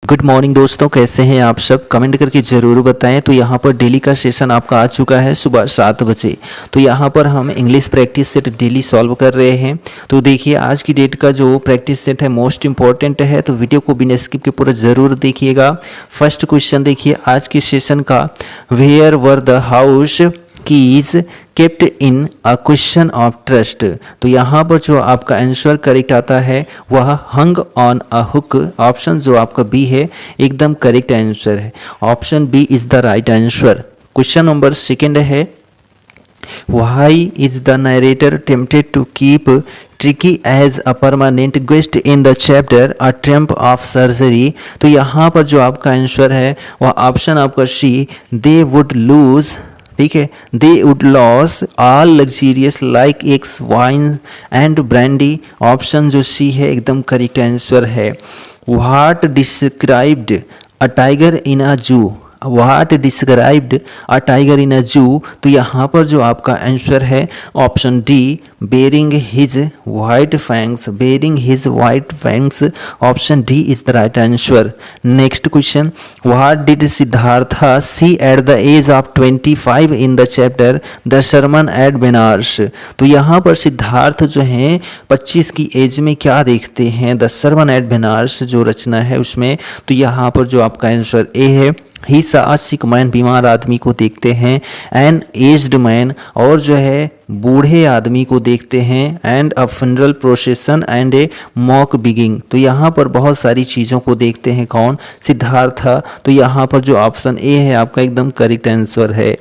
Good morning दोस्तों, कैसे हैं आप सब? कमेंट करके ज़रूर बताएं। तो यहाँ पर डेली का सेशन आपका आ चुका है सुबह 7 बजे। तो यहाँ पर हम English practice set daily solve कर रहे हैं। तो देखिए आज की डेट का जो प्रैक्टिस सेट है मोस्ट इंपॉर्टेंट है, तो वीडियो को बिना स्किप के पूरा ज़रूर देखिएगा। फर्स्ट क्वेश्चन देखिए आज के सेशन का, where were the house keys kept in a question of trust. तो यहाँ पर जो आपका आंसर करेक्ट आता है वह hung on a hook. Option जो आपका बी है एकदम करेक्ट आंसर है। Option B is the right answer. Question number second है, Why is the narrator tempted to keep Tricky as a permanent guest in the chapter A Triumph of Surgery? तो यहाँ पर जो आपका answer है वह option आपका सी, they would lose, ठीक है, they would lose all luxurious like eggs, wine and brandy। Option जो सी है एकदम करेक्ट आंसर है। What described a tiger in a zoo? What described a tiger in a zoo? तो यहाँ पर जो आपका आंसर है option D, bearing his white fangs, bearing his white fangs। Option D is the right answer. Next question, what did Siddhartha see at the age of 25 in the chapter The Sermon at Benares? तो यहाँ पर सिद्धार्थ जो हैं 25 की as में क्या देखते हैं द सर्मन एट बेनारस जो रचना है उसमें। तो यहाँ पर जो आपका आंसर ए है, ही सा अ सिक मैन, बीमार आदमी को देखते हैं, एन एज्ड मैन और जो है बूढ़े आदमी को देखते हैं, and a funeral procession and a mock begging. तो यहाँ पर बहुत सारी चीज़ों को देखते हैं कौन? सिद्धार्थ। तो यहाँ पर जो ऑप्शन ए है आपका एकदम करेक्ट आंसर है।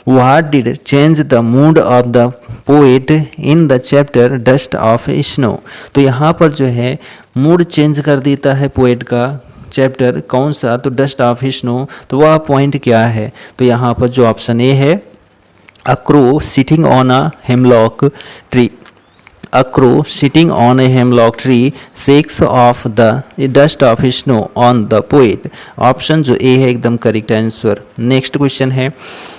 What did change the mood of the poet in the chapter Dust of Snow? तो यहाँ पर जो है मूड चेंज कर देता है पोएट का चैप्टर कौन सा? तो डस्ट ऑफ स्नो। तो वह पॉइंट क्या है? तो यहाँ पर जो ऑप्शन ए है, a crow sitting on a hemlock tree, a crow sitting on a hemlock tree shakes off the dust of snow on the poet। Option जो ए है एकदम करेक्ट आंसर। नेक्स्ट क्वेश्चन है,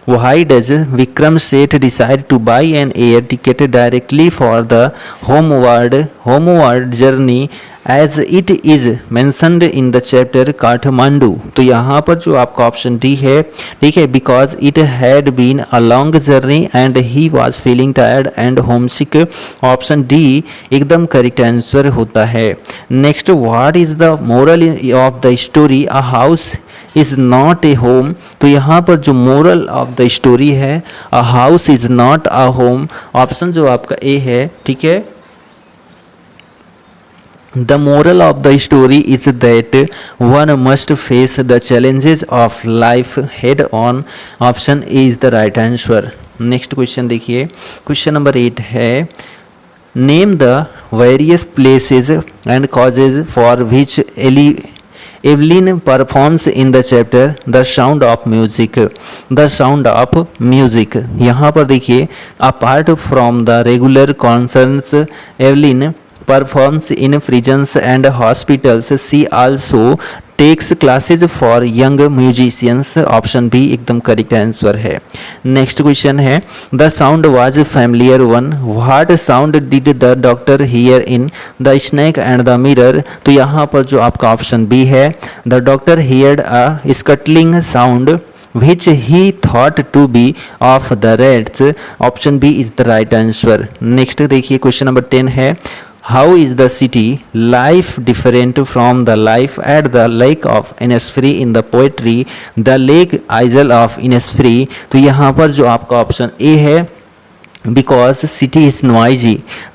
why does Vikram Seth decide to buy an air ticket directly for the homeward journey as it is mentioned in the chapter Kathmandu? तो यहाँ पर जो आपका option D है, ठीक है, because it had been a long journey and he was feeling tired and homesick। Option D एकदम correct answer होता है। Next, what is the moral of the story a house is not a home? तो यहाँ पर जो moral of the story है a house is not a home। Option जो आपका ए है, ठीक है, The moral of the story is that one must face the challenges of life head on। Option A is the right answer. Next question देखिए, question number 8 है, name the various places and causes for which Evelyn performs in the chapter the sound of music. The sound of music यहाँ पर देखिए, apart from the regular concerns Evelyn performs in prisons and hospitals। She also takes classes for young musicians। Option B एकदम correct answer है। Next question है, the sound was familiar one, what sound did the doctor hear in the snake and the mirror? तो यहाँ पर जो आपका option B है, the doctor heard a scuttling sound which he thought to be of the rats। Option B is the right answer. Next देखिए question number 10 है, How is the city life different from the life at the lake of Innisfree in the poetry The Lake Isle of Innisfree? तो यहाँ पर जो आपका option A है, because city is noisy,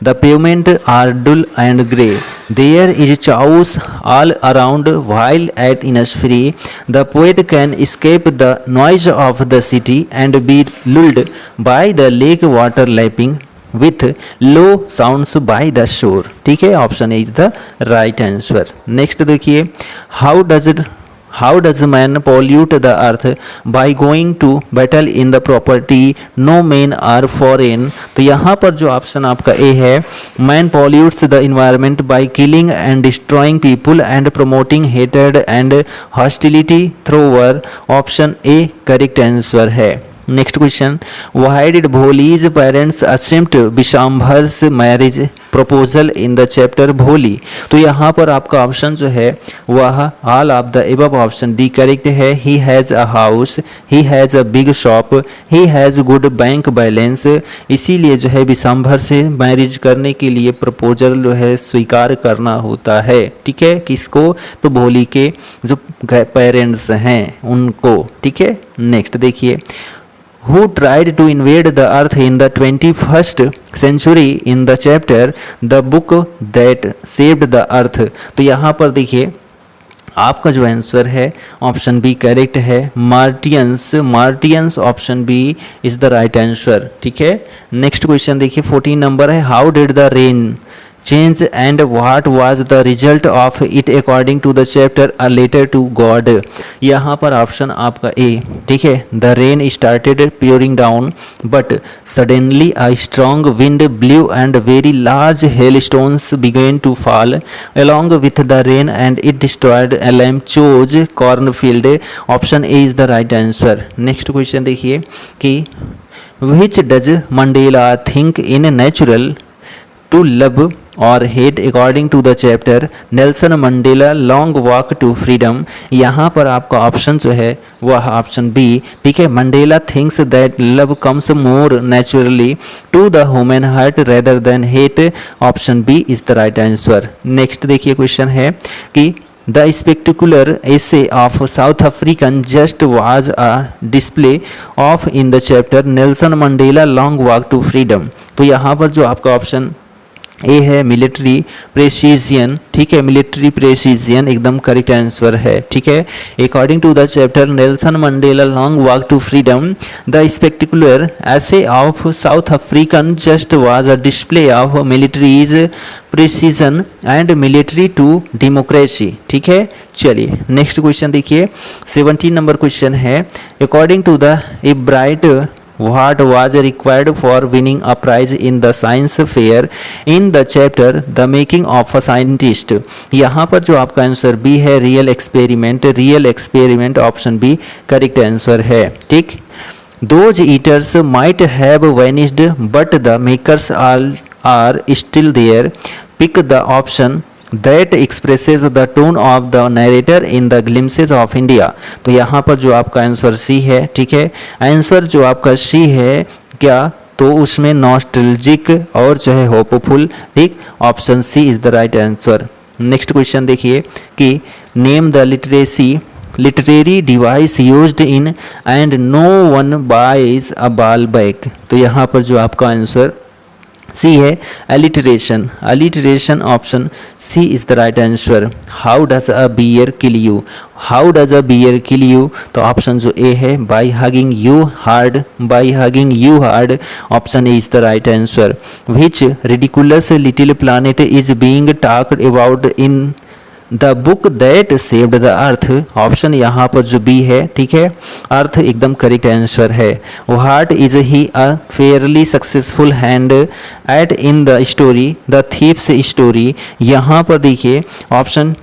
the pavement are dull and grey, there is chaos all around, while at Innisfree the poet can escape the noise of the city and be lulled by the lake water lapping with low sounds by the shore। ठीक है, option is the right answer. Next देखिए, how does man pollute the earth by going to battle in the property no men are foreign? तो यहाँ पर जो option आपका A है, man pollutes the environment by killing and destroying people and promoting hatred and hostility through war। Option A correct answer है। Next question, why did Bholi's parents accept Bishamber's marriage proposal in the chapter Bholi? तो यहाँ पर आपका option जो है वह all of the above option D correct है। He has a house, he has a big shop, he has good bank balance. इसीलिए जो है विशांभर से मैरिज करने के लिए प्रपोजल जो है स्वीकार करना होता है। ठीक है, किसको? तो भोली के जो पेरेंट्स हैं उनको। ठीक है, नेक्स्ट देखिए, who tried to invade the earth in the 21st century in the chapter the book that saved the earth? तो यहाँ पर देखिए आपका जो आंसर है ऑप्शन बी करेक्ट है, Martians. Martians option B is the right answer. ठीक है, नेक्स्ट क्वेश्चन देखिए 14 नंबर है, how did the rain change and what was the result of it according to the chapter a letter to God? यहाँ पर option आपका ए। ठीक है, the rain started pouring down but suddenly a strong wind blew and very large hailstones began to fall along with the rain and it destroyed Elam chose cornfield। Option A is the right answer। Next question देखिए कि which does Mandela think in natural to love और hate according to the chapter Nelson Mandela long walk to freedom? यहाँ पर आपका option जो है वह option B. ठीक है, Mandela thinks that love comes more naturally to the human heart rather than hate. Option B is the right answer. Next देखिए question है कि the spectacular essay of South African just was a display of in the chapter Nelson Mandela long walk to freedom? तो यहाँ पर जो आपका option A है military precision. ठीक है, मिलिट्री प्रेसिजन एकदम करेक्ट आंसर है। ठीक है, according to the chapter Nelson Mandela long walk to freedom the spectacular essay of South African just was a display of militaries precision and military to democracy. ठीक है, चलिए next question देखिए 17 number question है, according to the a bright what was required for winning a prize in the science fair in the chapter the making of a scientist? यहाँ पर जो आपका answer B है real experiment. Real experiment option B correct answer है। ठीक, those eaters might have vanished but the makers are still there, pick the option that expresses the tone of the narrator in the glimpses of India। तो यहाँ पर जो आपका answer C है। ठीक है, आंसर जो आपका सी है क्या? तो उसमें नॉस्टैल्जिक और जो है होपफुल। ठीक, option C is the right answer. Next question देखिए कि name the literary device used in and no one buys a ball bag? तो यहाँ पर जो आपका आंसर सी है alliteration. Alliteration option C is the right answer. How does a bear kill you? How does a bear kill you? तो option जो A है by hugging you hard. By hugging you hard option A is the right answer. Which ridiculous little planet is being talked about in the book that saved the earth? Option यहाँ पर जो B है। ठीक है, अर्थ एकदम correct answer है। What is he a fairly successful hand eight in the story the thieves story? यहाँ पर देखिए ऑप्शन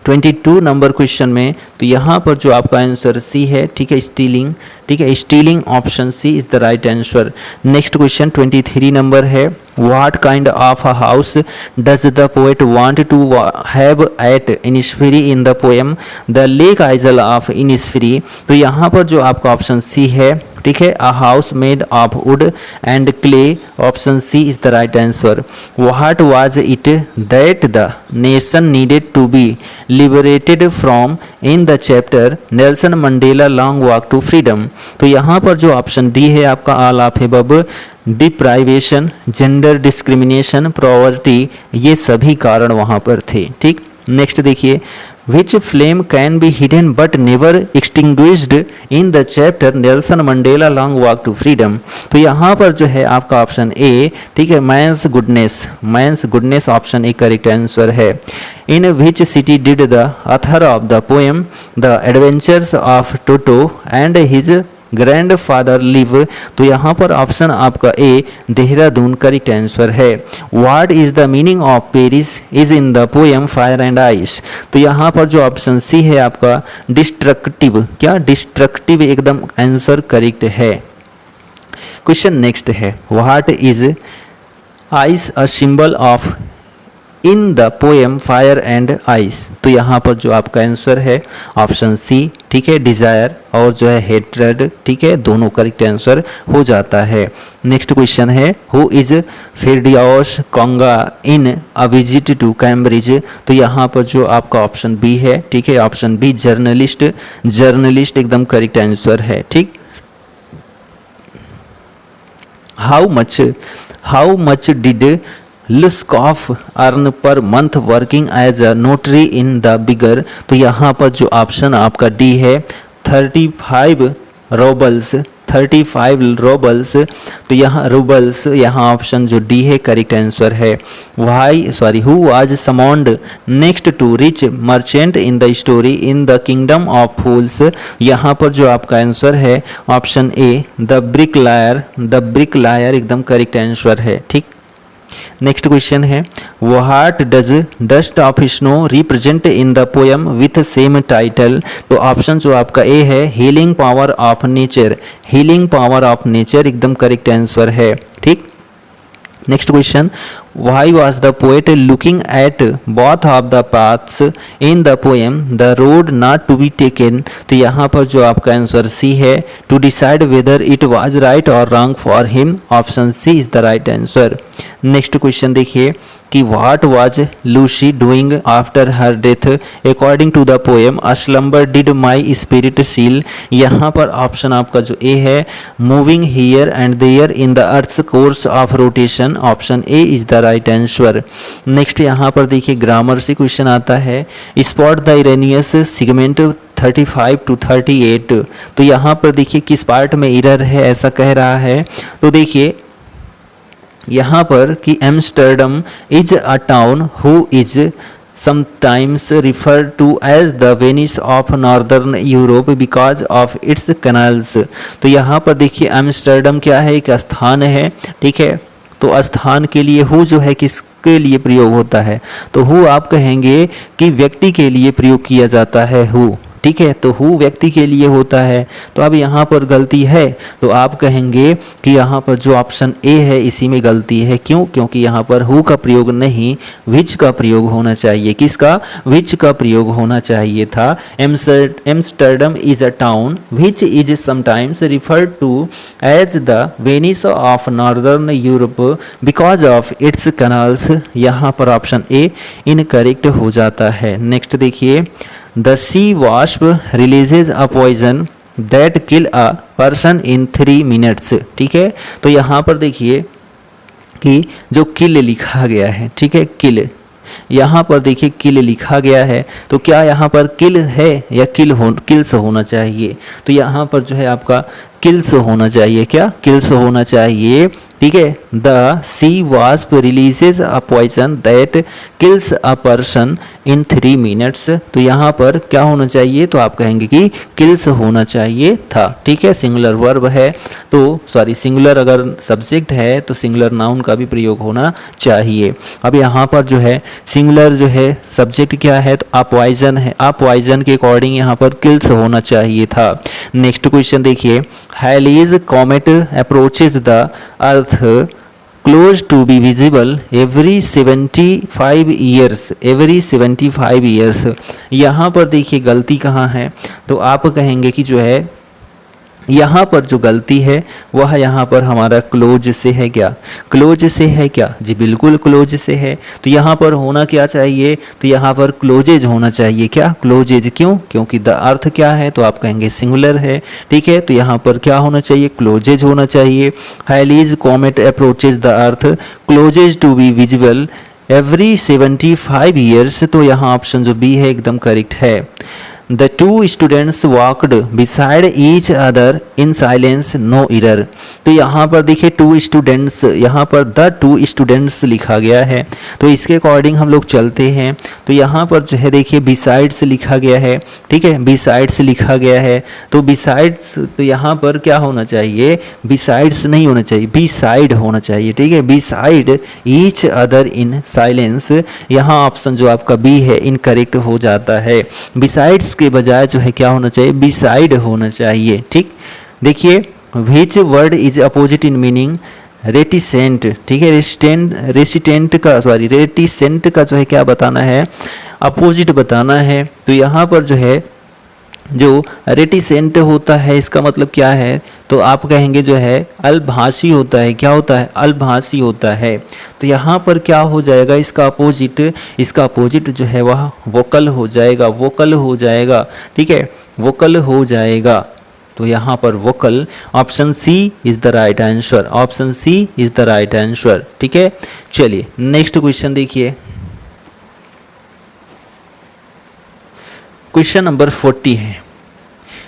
22 नंबर क्वेश्चन में, तो यहाँ पर जो आपका आंसर सी है। ठीक है, स्टीलिंग। ठीक है, stealing option C is the right answer. Next question 23 number है, what kind of a house does the poet want to have at Innisfree in the poem the lake isle of Innisfree? तो यहाँ पर जो आपका option C है। ठीक है, a house made of wood and clay? Option C is the right answer. What was it that the nation needed to be liberated from in the chapter Nelson Mandela long walk to freedom? तो यहाँ पर जो option D है आपका all of above, deprivation, gender discrimination, poverty, ये सभी कारण वहाँ पर थे। ठीक, नेक्स्ट देखिए, which flame can be hidden but never extinguished in the chapter Nelson Mandela long walk to freedom? तो यहाँ पर जो है आपका ऑप्शन ए। ठीक है, man's goodness. Man's goodness option A correct answer है। In which city did the author of the poem the adventures of Toto and his grandfather live? तो यहाँ पर ऑप्शन आपका ए देहरादून करेक्ट आंसर है। What is the meaning of perish is in the poem fire and ice? तो यहाँ पर जो option C है आपका डिस्ट्रक्टिव, क्या डिस्ट्रक्टिव एकदम आंसर करेक्ट है। क्वेश्चन नेक्स्ट है, what is ice a symbol of in the poem fire and ice? तो यहाँ पर जो आपका आंसर है ऑप्शन सी, ठीक है, डिजायर और जो है हेट्रेड, ठीक है, दोनों करेक्ट आंसर हो जाता है। नेक्स्ट क्वेश्चन है, who is Firdaus Kanga in a visit to Cambridge? तो यहाँ पर जो आपका ऑप्शन बी है, ठीक है, ऑप्शन बी जर्नलिस्ट, जर्नलिस्ट एकदम करेक्ट आंसर है, ठीक। How much did Luskoff earn per month working as a notary in the bigger? तो यहाँ पर जो ऑप्शन आपका डी है 35 रोबल्स, 35 रोबल्स। तो यहाँ रूबल्स, यहाँ ऑप्शन जो डी है करेक्ट आंसर है। Who was summoned next to rich merchant in the story in the kingdom of fools? यहाँ पर जो आपका आंसर है option A the bricklayer, the bricklayer एकदम करेक्ट आंसर है, ठीक। नेक्स्ट क्वेश्चन है, what does dust of snow represent in the poem with same title? तो ऑप्शन जो आपका ए है healing power of nature, healing power of nature एकदम correct answer है, ठीक। Next question, why was the poet looking at both of the paths in the poem the road not to be taken? तो यहाँ पर जो आपका answer C है to decide whether it was right or wrong for him, option C is the right answer. Next question देखिए कि what was Lucy doing after her death according to the poem a slumber did my spirit seal? यहाँ पर option आपका जो A है moving here and there in the earth's course of rotation, option A is the right answer. Next यहाँ पर देखिए grammar से question आता है, spot the Irenaeus segment 35 to 38। तो यहाँ पर देखिए किस पार्ट में एरर है ऐसा कह रहा है। तो देखिए यहाँ पर कि Amsterdam is a town who is sometimes referred to as the Venice of Northern Europe because of its canals। तो यहाँ पर देखिए एम्स्टर्डम क्या है, एक स्थान है, ठीक है। तो स्थान के लिए हु जो है किसके लिए प्रयोग होता है? तो हु आप कहेंगे कि व्यक्ति के लिए प्रयोग किया जाता है हु, ठीक है। तो हु व्यक्ति के लिए होता है। तो अब यहाँ पर गलती है तो आप कहेंगे कि यहाँ पर जो ऑप्शन ए है इसी में गलती है। क्यों? क्योंकि यहाँ पर हु का प्रयोग नहीं विच का प्रयोग होना चाहिए। किसका? विच का प्रयोग होना चाहिए था। Amsterdam is a town which is sometimes referred to as the Venice of northern Europe because of its canals. यहाँ पर ऑप्शन ए इनकरेक्ट हो जाता है। नेक्स्ट देखिए, The sea wasp releases a poison that kill a person in 3 minutes। ठीक है, तो यहाँ पर देखिए कि जो किल लिखा गया है, ठीक है, किल, यहाँ पर देखिए किल लिखा गया है। तो क्या यहाँ पर किल है या किल्स होना चाहिए? तो यहाँ पर जो है आपका किल्स होना चाहिए। क्या? किल्स होना चाहिए, ठीक है। The sea wasp releases a poison that kills a person in 3 minutes. तो यहाँ पर क्या होना चाहिए? तो आप कहेंगे कि किल्स होना चाहिए था, ठीक है। सिंगुलर वर्ब है तो सॉरी सिंगुलर अगर सब्जेक्ट है तो सिंगुलर नाउन का भी प्रयोग होना चाहिए। अब यहाँ पर जो है सिंगुलर जो है सब्जेक्ट क्या है? तो अपॉइजन है। अपॉइजन के अकॉर्डिंग यहाँ पर किल्स होना चाहिए था। नेक्स्ट क्वेश्चन देखिए, Halley's comet approaches the earth close to be visible every 75 years, every 75 years। यहाँ पर देखिए गलती कहाँ है? तो आप कहेंगे कि जो है यहाँ पर जो गलती है वह यहाँ पर हमारा क्लोज से है। क्या? क्लोज से है क्या? जी बिल्कुल क्लोज से है। तो यहाँ पर होना क्या चाहिए? तो यहाँ पर क्लोजेज होना चाहिए। क्या? क्लोजेज। क्यों? क्योंकि द अर्थ क्या है? तो आप कहेंगे सिंगुलर है, ठीक है। तो यहाँ पर क्या होना चाहिए? क्लोजेज होना चाहिए। Halley's comet approaches the earth closes to be visible every 75 years. तो यहाँ ऑप्शन जो बी है एकदम करेक्ट है। The two students walked beside each other in silence no error. तो यहाँ पर देखिए टू स्टूडेंट्स, यहाँ पर द टू स्टूडेंट्स लिखा गया है, तो इसके अकॉर्डिंग हम लोग चलते हैं। तो यहाँ पर जो है देखिए बिसाइड्स लिखा गया है, ठीक है, बिसाइड्स लिखा गया है। तो बिसाइड्स, तो यहाँ पर क्या होना चाहिए, बिसाइड्स नहीं होना चाहिए, बिसाइड होना चाहिए, ठीक है, beside each other in silence. यहाँ ऑप्शन जो आपका बी है इनकरेक्ट हो जाता है। बिसाइड्स के बजाय जो है क्या होना चाहिए, बिसाइड होना चाहिए, ठीक। देखिए which word is opposite in meaning, reticent, ठीक है, रेसिटेंट का सॉरी रेटिसेंट का जो है क्या बताना है, अपोजिट बताना है। तो यहाँ पर जो है जो रेटिसेंट होता है इसका मतलब क्या है, तो आप कहेंगे जो है अल्पभाषी होता है, क्या होता है, अल्पभाषी होता है। तो यहाँ पर क्या हो जाएगा, इसका अपोजिट जो है वह वोकल हो जाएगा, वोकल हो जाएगा, ठीक है, वोकल हो जाएगा। तो यहाँ पर vocal, option C is the right answer, option C is the right answer, ठीक है। चलिए नेक्स्ट क्वेश्चन देखिए, क्वेश्चन नंबर 40 है,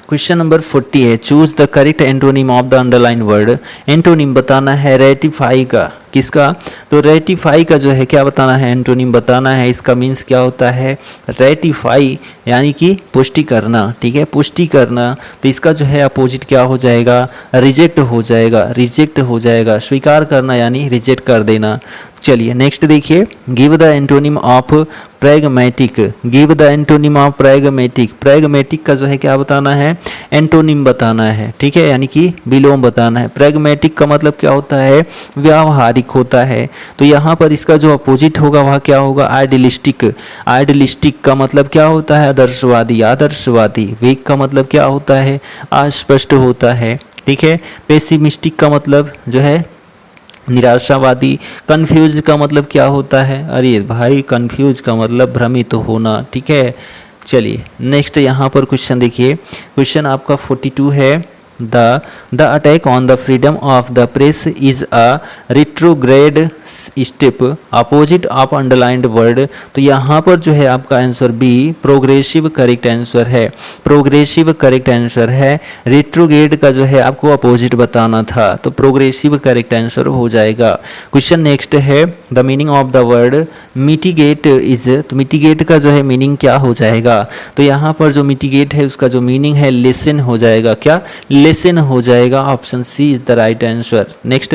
क्वेश्चन नंबर 40 है, choose the correct antonym of the underline word. Antonym बताना है रेटिफाई का, किसका, तो रेटिफाई का जो है क्या बताना है, एंटोनिम बताना है। इसका मीन्स क्या होता है, रेटिफाई यानी कि पुष्टि करना, ठीक है, पुष्टि करना। तो इसका जो है अपोजिट क्या हो जाएगा, रिजेक्ट हो जाएगा, रिजेक्ट हो जाएगा, स्वीकार करना यानी रिजेक्ट कर देना। चलिए नेक्स्ट देखिए, give the antonym of pragmatic, give the antonym of pragmatic. Pragmatic का जो है क्या बताना है, एंटोनिम बताना है, ठीक है, यानी कि विलोम बताना है। प्रैग्मेटिक का मतलब क्या होता है, व्यावहारिक होता है। तो यहाँ पर इसका जो अपोजिट होगा वह क्या होगा, आइडियलिस्टिक। आइडियलिस्टिक का मतलब क्या होता है, आदर्शवादी, आदर्शवादी। वीक का मतलब क्या होता है, अस्पष्ट होता है, ठीक है। पेसिमिस्टिक का मतलब जो है निराशावादी। कंफ्यूज का मतलब क्या होता है, अरे भाई कंफ्यूज का मतलब भ्रमित होना, ठीक है। चलिए नेक्स्ट यहाँ पर क्वेश्चन देखिए, क्वेश्चन आपका 42 है, the attack on the freedom of the press is a retrograde step opposite of underlined word. तो यहाँ पर जो है आपका answer be progressive correct answer है, प्रोग्रेसिव करेक्ट आंसर है। रिट्रोग्रेड का जो है आपको अपोजिट बताना था, तो प्रोग्रेसिव करेक्ट आंसर हो जाएगा। क्वेश्चन नेक्स्ट है, the meaning of the word mitigate is, तो मिटिगेट का जो है मीनिंग क्या हो जाएगा, तो यहाँ पर जो मिटिगेट है उसका जो मीनिंग है लेसन हो जाएगा, क्या, लेसन हो जाएगा। Option C is the right answer. Next,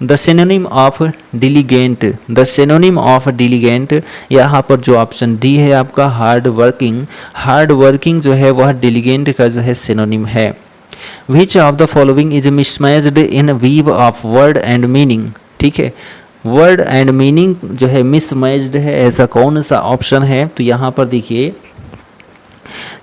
the synonym of diligent, the synonym of diligent, यहाँ पर जो ऑप्शन डी है आपका हार्ड वर्किंग, हार्ड वर्किंग जो है वह डिलीगेंट का जो है सिनोनिम है। Which of the following is mismatched in weave of word and meaning, ठीक है, वर्ड एंड मीनिंग जो है मिसमैच्ड है, ऐसा कौन सा ऑप्शन है, तो यहाँ पर देखिए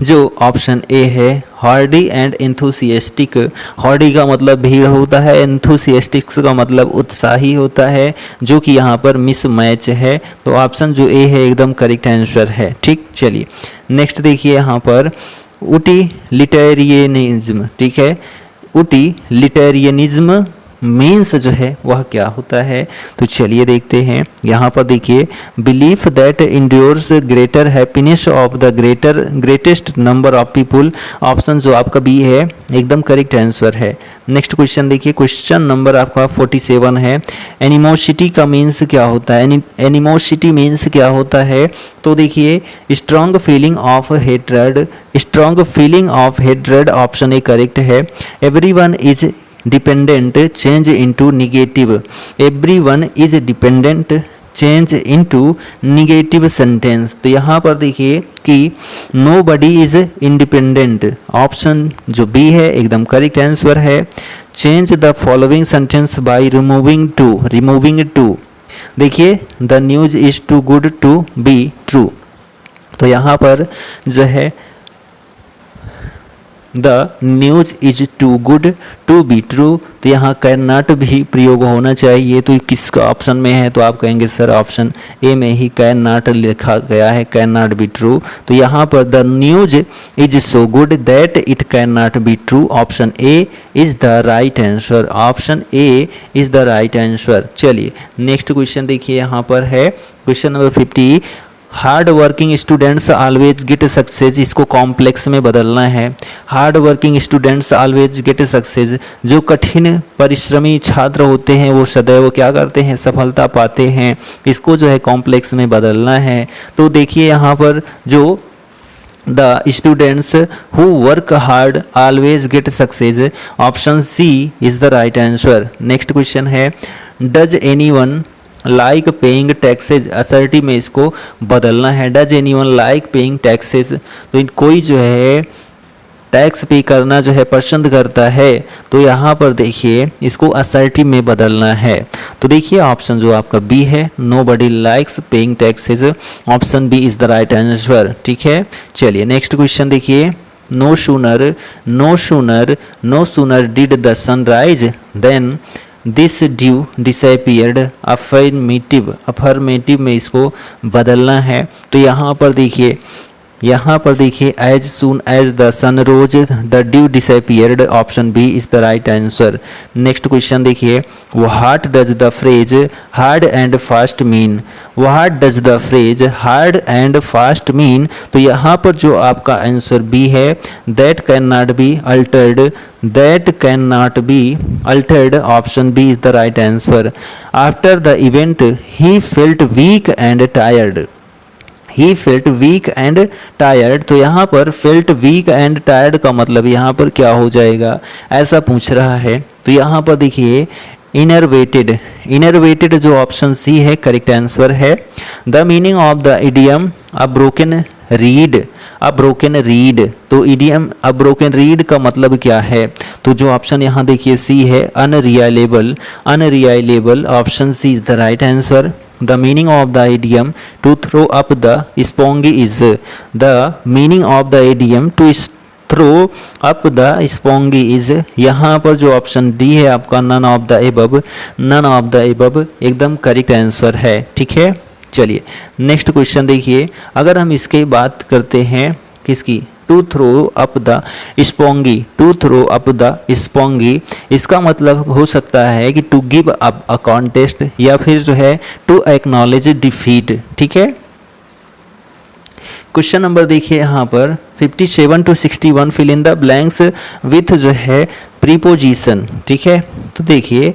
जो ऑप्शन ए है हार्डी एंड एंथुसियास्टिक। हार्डी का मतलब भीड़ होता है, एंथुसियास्टिक का मतलब उत्साही होता है, जो कि यहाँ पर मिस मैच है। तो ऑप्शन जो ए है एकदम करेक्ट आंसर है, ठीक। चलिए नेक्स्ट देखिए यहाँ पर उटिलिटेरियनिज्म, ठीक है, उटिलिटेरियनिज्म मीन्स जो है वह क्या होता है, तो चलिए देखते हैं। यहाँ पर देखिए, belief that endures greater happiness of the greatest number of people. Option जो आपका बी है एकदम करेक्ट आंसर है। नेक्स्ट क्वेश्चन देखिए, क्वेश्चन नंबर आपका 47 है, एनिमोसिटी का मीन्स क्या होता है, एनिमोसिटी मीन्स क्या होता है, तो देखिए strong feeling of hatred, strong feeling of hatred option A correct है। Everyone is dependent change into negative, everyone is dependent change into negative sentence. तो यहाँ पर देखिए कि नोबडी इज इंडिपेंडेंट, ऑप्शन जो बी है एकदम करेक्ट आंसर है। Change the following sentence by removing too, देखिए the news is too good to be true. तो यहाँ पर जो है the news is too good to be true, तो यहाँ कैन नॉट भी प्रयोग होना चाहिए। तो किसका ऑप्शन में है, तो आप कहेंगे सर ऑप्शन ए में ही कैन नॉट लिखा गया है, कैन नॉट बी ट्रू। तो यहाँ पर the news is so good that it can not be true, option A is the right answer, option A is the right answer. चलिए next question देखिए, यहाँ पर है question number 50, hard working students always get success, इसको complex में बदलना है। Hard working students always get success, जो कठिन परिश्रमी छात्र होते हैं वो सदैव क्या करते हैं, सफलता पाते हैं। इसको जो है कॉम्प्लेक्स में बदलना है। तो देखिए यहाँ पर जो the students who work hard always get success, option C is the right answer. Next question है, does anyone like paying taxes, assertive में इसको बदलना है। Does anyone like paying taxes, तो कोई जो है टैक्स पे करना जो है पसंद करता है, तो यहाँ पर देखिए इसको असर्टिव में बदलना है। तो देखिए ऑप्शन जो आपका बी है, nobody likes paying taxes, option B is the right answer. ठीक है, चलिए नेक्स्ट क्वेश्चन देखिए, no sooner no sooner did the sunrise than this dew disappeared, affirmative में इसको बदलना है। तो यहाँ पर देखिए as soon as the sun rose the dew disappeared, option B is the right answer. Next question देखिए, what does the phrase hard and fast mean, what does the phrase hard and fast mean, तो यहाँ पर जो आपका answer B है, that can not be altered, that can not be altered, option B is the right answer. After the event he felt weak and tired, he felt weak and tired, तो यहाँ पर felt weak and tired का मतलब यहाँ पर क्या हो जाएगा, ऐसा पूछ रहा है। तो यहाँ पर देखिए इनरवेटेड जो ऑप्शन सी है करेक्ट आंसर है। The meaning of the idiom a broken read, तो इडियम अ ब्रोकन रीड का मतलब क्या है, तो जो ऑप्शन यहाँ देखिए सी है, unreliable, option C is the right answer. The meaning of the idiom to throw up the spongy is, the meaning of the idiom to throw up the spongy is, यहाँ पर जो option D है आपका none of the above एकदम correct answer है। ठीक है, चलिए नेक्स्ट क्वेश्चन देखिए, अगर हम इसके बात करते हैं किसकी, to throw up the spongy, इसका मतलब हो सकता है कि to give up a contest, या फिर जो है टू एक्नॉलेज डिफीट। ठीक है, क्वेश्चन नंबर देखिए यहाँ पर 57 to 61 fill in the blanks with जो है प्रीपोजिशन। ठीक है, तो देखिए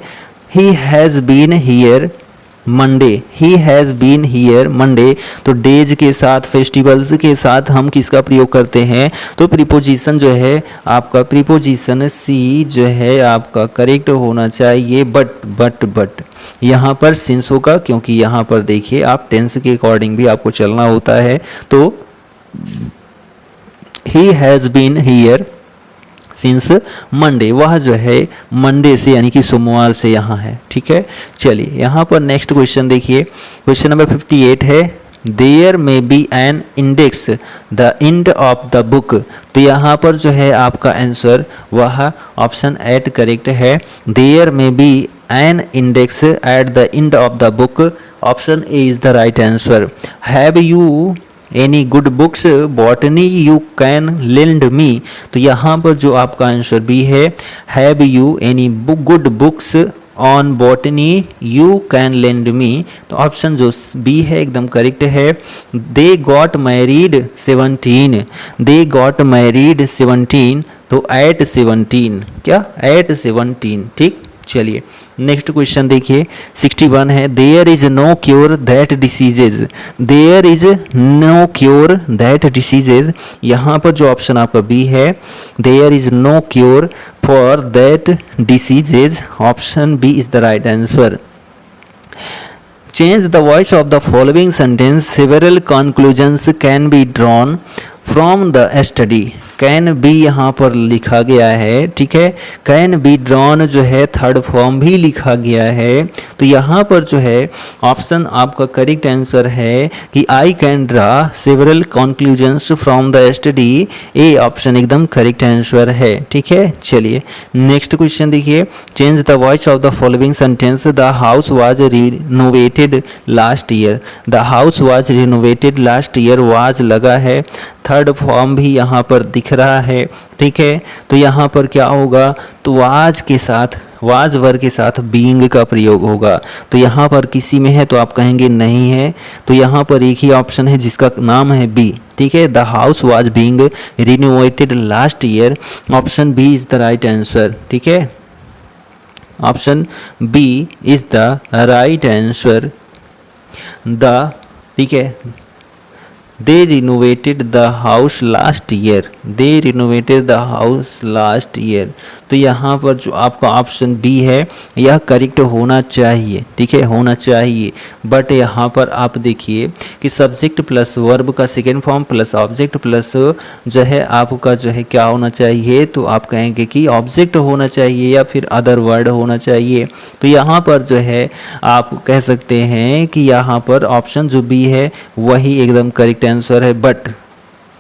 he has been here Monday, तो डेज के साथ, फेस्टिवल्स के साथ हम किसका प्रयोग करते हैं, तो प्रीपोजिशन जो है आपका, प्रीपोजिशन सी जो है आपका करेक्ट होना चाहिए, बट यहाँ पर सिंस होगा, क्योंकि यहाँ पर देखिए आप टेंस के अकॉर्डिंग भी आपको चलना होता है। तो he has been here since Monday, वह जो है मंडे से यानी कि सोमवार से यहाँ है। ठीक है, चलिए यहाँ पर नेक्स्ट क्वेश्चन देखिए, क्वेश्चन नंबर 58 है, there may be an index the end of the book, तो यहाँ पर जो है आपका आंसर वह ऑप्शन एट करेक्ट है। There may be an index at the end of the book, option A is the right answer. Have you any good books botany you can lend me, तो यहाँ पर जो आपका answer B है, have you any good books on botany you can lend me, तो option जो B है एकदम करेक्ट है। दे गॉट मैरिड 17, तो एट 17 क्या, एट 17। ठीक, चलिए नेक्स्ट क्वेश्चन देखिए 61 है, there is no cure that diseases, यहाँ पर जो ऑप्शन आपका बी है, there is no cure for that diseases, option B is the right answer. Change the voice of the following sentence, several conclusions can be drawn from the study, can be यहाँ पर लिखा गया है। ठीक है, can be drawn जो है third form भी लिखा गया है, तो यहाँ पर जो है ऑप्शन आपका करेक्ट आंसर है कि I can draw several conclusions from the study, A option एकदम करेक्ट आंसर है। ठीक है, चलिए नेक्स्ट क्वेश्चन देखिए, change the voice of the following sentence, the house was renovated last year, the house was renovated last year, was लगा है, third form भी यहाँ पर दिख रहा है, ठीक है। तो यहाँ पर क्या होगा, तो वाज के साथ, वाज वर्ग के साथ बीइंग का प्रयोग होगा। तो यहाँ पर किसी में है तो आप कहेंगे नहीं है, तो यहाँ पर एक ही ऑप्शन है जिसका नाम है बी, ठीक है। The house was being renovated last year, option B is the right answer, ठीक है। Option B is the right answer. The, ठीक है, they renovated the house last year, they renovated the house last year. तो यहाँ पर जो आपका option B है यह करेक्ट होना चाहिए, ठीक है, होना चाहिए। बट यहाँ पर आप देखिए कि सब्जेक्ट प्लस वर्ब का second form plus object plus जो है आपका जो है क्या होना चाहिए, तो आप कहेंगे कि ऑब्जेक्ट होना चाहिए या फिर अदर वर्ड होना चाहिए। तो यहाँ पर जो है आप कह सकते हैं कि यहाँ पर ऑप्शन जो बी है वही एकदम करेक्ट आंसर है, बट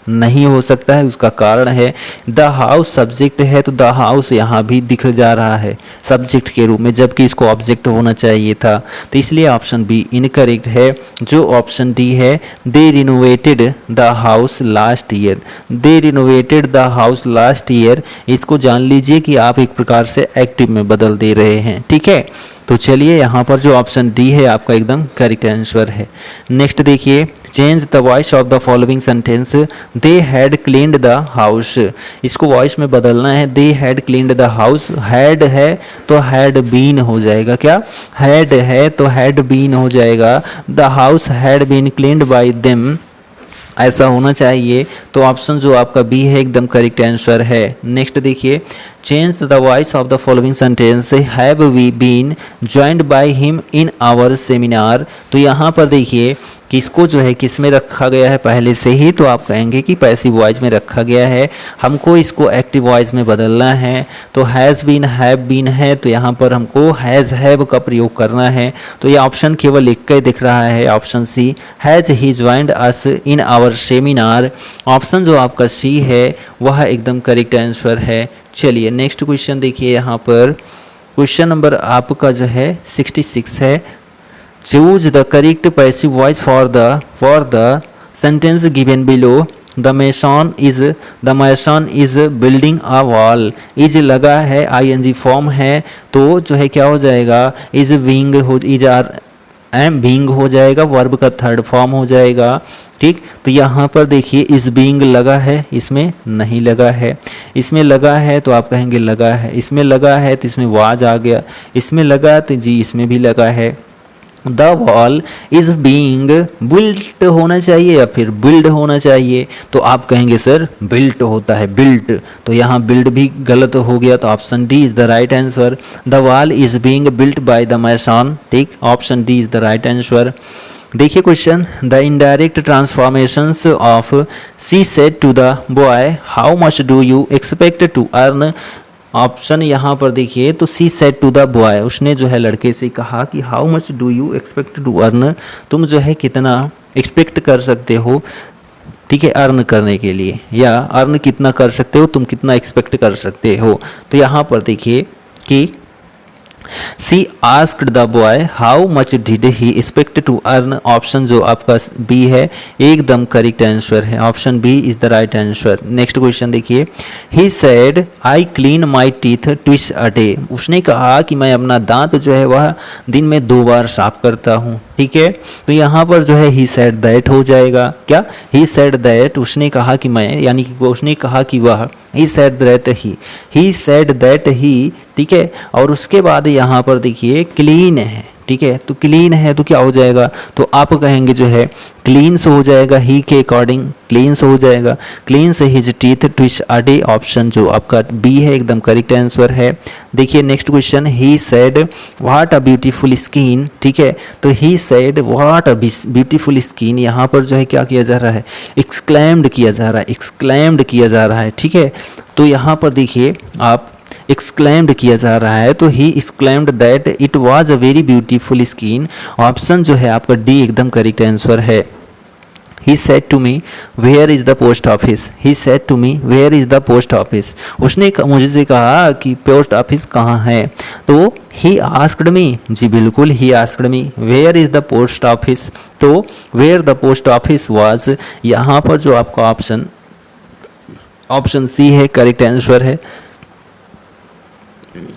नहीं हो सकता है। उसका कारण है द हाउस सब्जेक्ट है, तो द हाउस यहाँ भी दिख जा रहा है सब्जेक्ट के रूप में, जबकि इसको ऑब्जेक्ट होना चाहिए था। तो इसलिए ऑप्शन बी इनकरेक्ट है। जो ऑप्शन डी है, they renovated the house last year, they renovated the house last year, इसको जान लीजिए कि आप एक प्रकार से एक्टिव में बदल दे रहे हैं, ठीक है। तो चलिए यहाँ पर जो ऑप्शन डी है आपका एकदम करेक्ट आंसर है। नेक्स्ट देखिए, change the voice of the following sentence, they had cleaned the house, इसको वॉइस में बदलना है। They had cleaned the house, had है तो हैड बीन हो जाएगा, क्या, हैड है तो हैड बीन हो जाएगा। The house had been cleaned by them, ऐसा होना चाहिए। तो ऑप्शन जो आपका बी है एकदम करेक्ट आंसर है। नेक्स्ट देखिए, change the voice of the following sentence, have we been joined by him in our seminar. तो यहाँ पर देखिए किसको जो है किस में रखा गया है पहले से ही, तो आप कहेंगे कि पैसिव वॉइस में रखा गया है, हमको इसको एक्टिव वॉइस में बदलना है। तो हैज़ बीन, हैव बीन है, तो यहाँ पर हमको हैज़ हैव का प्रयोग करना है। तो ये ऑप्शन केवल एक का ही दिख रहा है, option C, has he joined us in our seminar. Option जो आपका सी है वह एकदम करेक्ट आंसर है। चलिए नेक्स्ट क्वेश्चन देखिए, यहाँ पर क्वेश्चन नंबर आपका जो है 66 है। Choose the correct passive voice for the sentence given below. The mason is building a wall, is लगा है, आईएनजी फॉर्म है, तो जो है क्या हो जाएगा, इज बीइंग हो, इज आर एम बीइंग हो जाएगा, वर्ब का थर्ड फॉर्म हो जाएगा, ठीक। तो यहाँ पर देखिए इस बीइंग लगा है, इसमें नहीं लगा है, इसमें लगा है तो आप कहेंगे लगा है, इसमें लगा है तो इसमें वाज आ गया, इसमें लगा तो जी इसमें भी लगा है। The wall is being built होना चाहिए या फिर बिल्ड होना चाहिए, तो आप कहेंगे सर बिल्ट होता है, बिल्ट, तो यहाँ बिल्ड भी गलत हो गया, तो option D is the right answer. The wall is being built by the mason, ठीक, option D is the right answer. देखिए question, the indirect transformations of she said to the boy, how much do you expect to earn. Option यहाँ पर देखिए, तो she said to the boy, उसने जो है लड़के से कहा कि how much do you expect to earn, तुम जो है कितना एक्सपेक्ट कर सकते हो, ठीक है, अर्न करने के लिए, या अर्न कितना कर सकते हो, तुम कितना एक्सपेक्ट कर सकते हो। तो यहाँ पर देखिए कि she asked the boy how much did he expect to earn, option जो आपका बी है एकदम करेक्ट आंसर है, option B is the right answer. Next question देखिए, he said I clean my teeth twice a day, उसने कहा कि मैं अपना दांत जो है वह दिन में 2 बार साफ करता हूँ, ठीक है। तो यहाँ पर जो है ही सेड दैट हो जाएगा, क्या, ही सेड दैट, उसने कहा कि मैं, यानी कि उसने कहा कि वह, he said that he said that he, ठीक है। और उसके बाद यहाँ पर देखिए क्लीन है, ठीक है, तो क्लीन है तो क्या हो जाएगा, तो आप कहेंगे जो है क्लीन से हो जाएगा, ही के अकॉर्डिंग क्लीन से हो जाएगा, क्लीन से his teeth Twitch a day, option जो आपका बी है एकदम करेक्ट आंसर है। देखिए next question, he said what a beautiful skin, ठीक है, तो he said what a beautiful skin, यहाँ पर जो है क्या किया जा रहा है, एक्सक्लेम्ड किया जा रहा है, एक्सक्लेम्ड किया जा रहा है, ठीक है। तो यहाँ पर देखिए आप एक्सक्लेम्ड किया जा रहा है, तो he exclaimed that it was a very beautiful skin, option जो है आपका डी एकदम करेक्ट आंसर है। He said to me where is the post office, he said to me where is the post office, उसने मुझे कहा कि post office कहाँ है, तो ही आस्क्ड मी, जी बिल्कुल he asked me where is the post office, तो where the post office was, यहाँ पर जो आपका ऑप्शन ऑप्शन सी है करेक्ट आंसर है।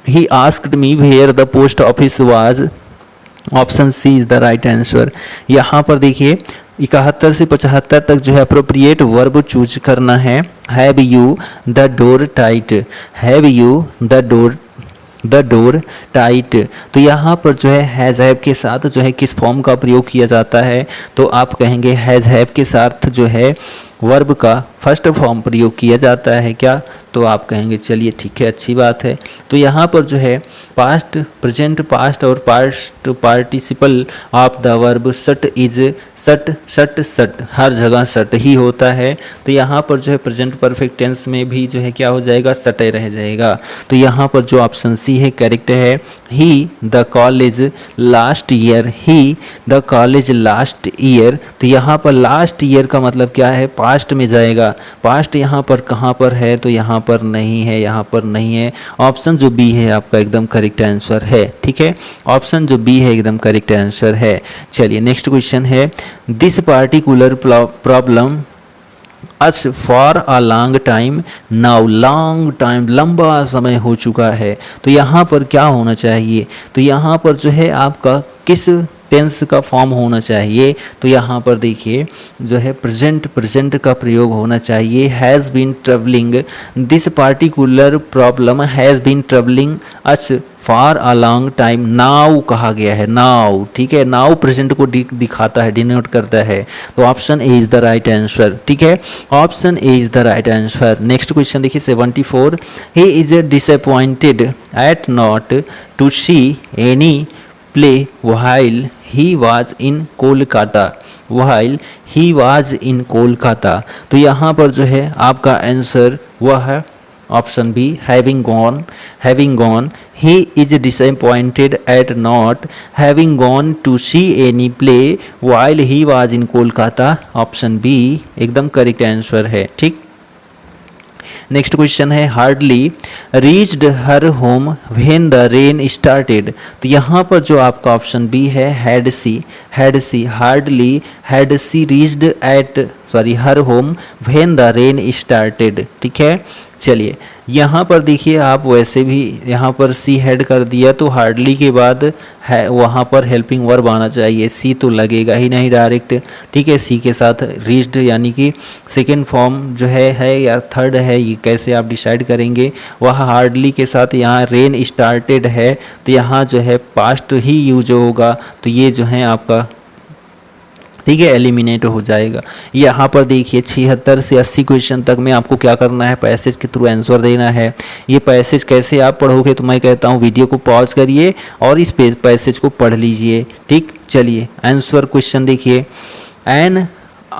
He asked me where the post office was, option C is the right answer. यहाँ पर देखिए 71 से 75 तक जो है अप्रोप्रिएट वर्ब चूज करना है। Have you the door tight, have you the door tight. तो यहाँ पर जो है हैज़ हैव के साथ जो है किस फॉर्म का प्रयोग किया जाता है, तो आप कहेंगे हैज़ हैव के साथ जो है वर्ब का फर्स्ट फॉर्म प्रयोग किया जाता है क्या, तो आप कहेंगे चलिए ठीक है, अच्छी बात है। तो यहाँ पर जो है पास्ट, प्रेजेंट, पास्ट और past participle of the verb सट इज सट सट सट, हर जगह सट ही होता है। तो यहाँ पर जो है प्रेजेंट परफेक्ट टेंस में भी जो है क्या हो जाएगा, सटे रह जाएगा। तो यहाँ पर जो ऑप्शन सी है करेक्ट है। He the college last year, he the college last year. तो यहाँ पर लास्ट ईयर का मतलब क्या है, पास्ट में जाएगा। पास्ट यहाँ पर कहाँ पर है, तो यहाँ पर नहीं है, यहाँ पर नहीं है। ऑप्शन जो बी है आपका एकदम करेक्ट आंसर है। ठीक है, ऑप्शन जो बी है एकदम करेक्ट आंसर है। चलिए नेक्स्ट क्वेश्चन है, this particular problem us for a long time now, long time लंबा समय हो चुका है। तो यहाँ पर क्या होना चाहिए, तो यहाँ पर जो है आपका किस टेंस का फॉर्म होना चाहिए, तो यहाँ पर देखिए जो है प्रेजेंट का प्रयोग होना चाहिए। Has been travelling, this particular problem has been travelling us for a long time, now कहा गया है, नाउ। ठीक है, नाउ प्रेजेंट को दिखाता है, डिनोट करता है। तो option A is the right answer. ठीक है, option A is the right answer. Next question देखिए 74, he is disappointed at not to see any play while he was in Kolkata, while he was in Kolkata. तो यहाँ पर जो है आपका answer वह है option B, having gone. he is disappointed at not having gone to see any play while he was in Kolkata. Option B एकदम correct answer है। ठीक, नेक्स्ट क्वेश्चन है, hardly reached her home when the rain started. तो यहाँ पर जो आपका option B है had she, hardly had she reached at her home when the rain started. ठीक है, चलिए यहाँ पर देखिए आप वैसे भी यहाँ पर सी हेड कर दिया, तो हार्डली के बाद है वहाँ पर हेल्पिंग वर्ब आना चाहिए, सी तो लगेगा ही नहीं डायरेक्ट। ठीक है, सी के साथ रीच्ड यानी कि सेकेंड फॉर्म जो है या थर्ड है, ये कैसे आप डिसाइड करेंगे। वह हार्डली के साथ यहाँ रेन स्टार्टेड है, तो यहाँ जो है पास्ट ही यूज होगा, तो ये जो है आपका ठीक है एलिमिनेट हो जाएगा। यहाँ पर देखिए 76 से 80 क्वेश्चन तक में आपको क्या करना है, पैसेज के थ्रू आंसर देना है। ये पैसेज कैसे आप पढ़ोगे, तो मैं कहता हूँ वीडियो को पॉज करिए और इस पैसेज को पढ़ लीजिए। ठीक, चलिए आंसर क्वेश्चन देखिए, N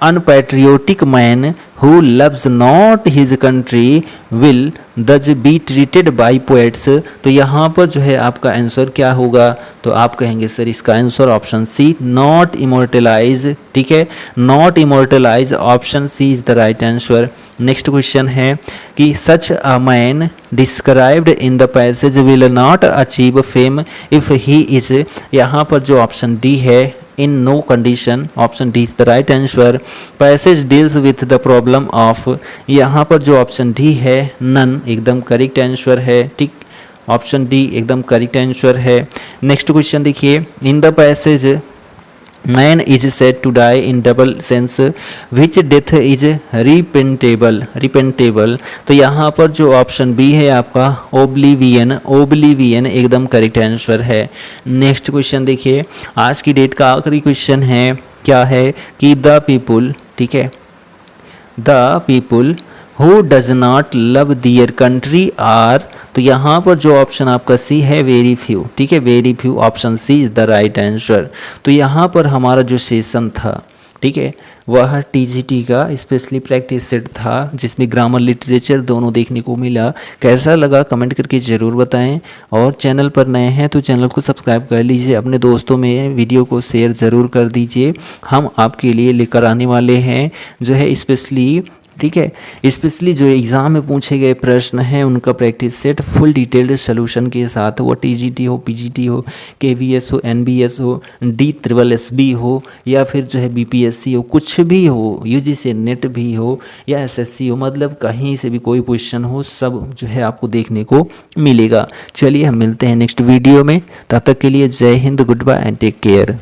unpatriotic man who loves not his country will thus be treated by poets। तो यहाँ पर जो है आपका आंसर क्या होगा, तो आप कहेंगे सर इसका answer option C, not immortalise. ठीक है, not immortalise, option C is the right answer. Next question है कि such a man described in the passage will not achieve fame if he is. यहाँ पर जो ऑप्शन डी है in no condition, option D is the right answer. Passage deals with the problem of, यहाँ पर जो option D है none एकदम correct answer है। ठीक, ऑप्शन डी एकदम करेक्ट आंसर है। नेक्स्ट क्वेश्चन देखिए, in the passage man is said to die in double sense which death is repentable. तो यहाँ पर जो ऑप्शन बी है आपका ओब्लिवियन एकदम करेक्ट आंसर है। नेक्स्ट क्वेश्चन देखिए, आज की डेट का आखिरी क्वेश्चन है, क्या है कि द पीपुल, ठीक है, the people who does not love their country are. तो यहाँ पर जो ऑप्शन आपका सी है वेरी फ्यू। ठीक है, very few, option C is the right answer. तो यहाँ पर हमारा जो सेशन था, ठीक है, वह टीजीटी का स्पेशली प्रैक्टिस सेट था, जिसमें ग्रामर लिटरेचर दोनों देखने को मिला। कैसा लगा कमेंट करके ज़रूर बताएं, और चैनल पर नए हैं तो चैनल को सब्सक्राइब कर लीजिए, अपने दोस्तों में वीडियो को शेयर ज़रूर कर दीजिए। हम आपके लिए लेकर आने वाले हैं जो है स्पेशली ठीक है। स्पेशली जो एग्ज़ाम में पूछे गए प्रश्न हैं उनका practice set full detailed solution के साथ, वो टीजीटी हो, पीजीटी हो, केवीएस हो, एनबीएस हो, DSSB हो, या फिर जो है बीपीएससी हो, कुछ भी हो, यूजीसी नेट भी हो या एसएससी हो, मतलब कहीं से भी कोई क्वेश्चन हो, सब जो है आपको देखने को मिलेगा। चलिए हम मिलते हैं नेक्स्ट वीडियो में, तब तक के लिए जय हिंद, goodbye and take care.